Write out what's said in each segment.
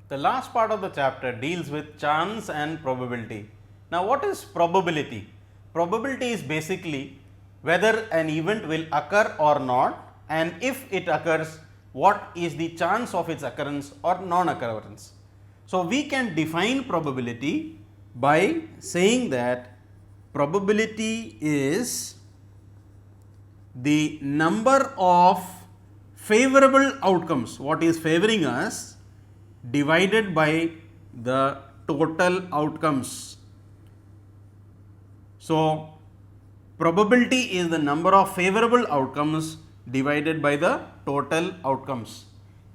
The last part of the chapter deals with chance and probability. Now, what is probability? Probability is basically whether an event will occur or not, and if it occurs, what is the chance of its occurrence or non-occurrence. So, we can define probability by saying that probability is the number of favorable outcomes, what is favoring us, divided by the total outcomes. So, probability is the number of favorable outcomes divided by the total outcomes.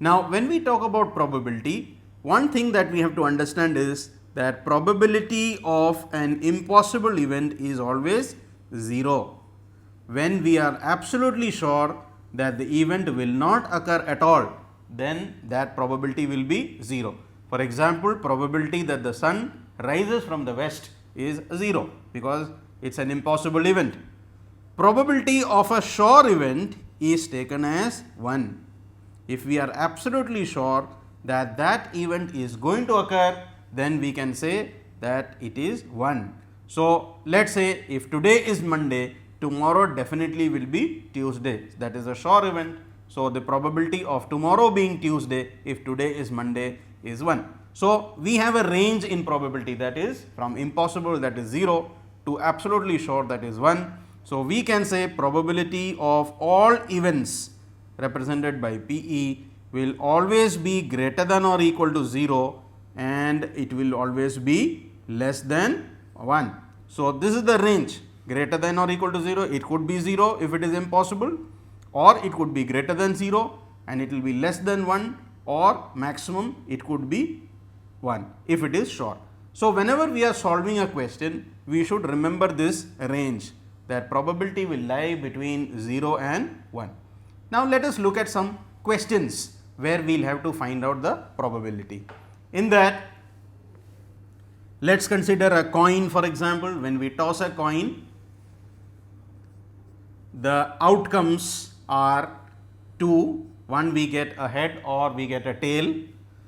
Now, when we talk about probability, one thing that we have to understand is that probability of an impossible event is always 0. When we are absolutely sure that the event will not occur at all, then that probability will be 0. For example, probability that the sun rises from the west is 0 because it is an impossible event. Probability of a sure event is taken as 1. If we are absolutely sure that that event is going to occur, then we can say that it is 1. So, let us say if today is Monday, tomorrow definitely will be Tuesday, that is a sure event. So, the probability of tomorrow being Tuesday if today is Monday is 1. So, we have a range in probability, that is from impossible, that is 0, to absolutely sure, that is 1. So, we can say probability of all events represented by PE will always be greater than or equal to 0 and it will always be less than 1. So, this is the range, greater than or equal to 0, it could be 0 if it is impossible, or it could be greater than 0 and it will be less than 1, or maximum it could be 1 if it is sure. So, whenever we are solving a question, we should remember this range, that probability will lie between 0 and 1. Now, let us look at some questions where we will have to find out the probability. In that, let us consider a coin, for example. When we toss a coin, the outcomes are 2, one we get a head or we get a tail.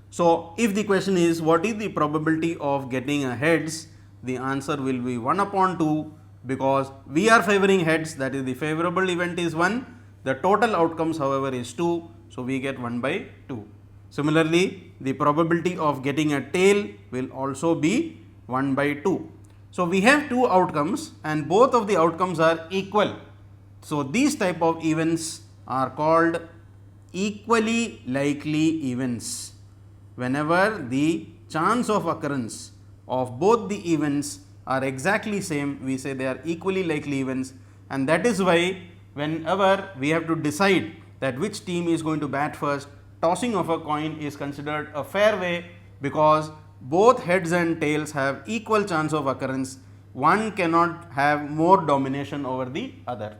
So, if the question is what is the probability of getting a heads, the answer will be 1 upon 2, because we are favoring heads, that is the favorable event is 1, the total outcomes however is 2, so we get 1 by 2. Similarly, the probability of getting a tail will also be 1 by 2. So, we have two outcomes and both of the outcomes are equal. So, these type of events are called equally likely events. Whenever the chance of occurrence of both the events are exactly same, we say they are equally likely events, and that is why whenever we have to decide that which team is going to bat first, tossing of a coin is considered a fair way, because both heads and tails have equal chance of occurrence. One cannot have more domination over the other.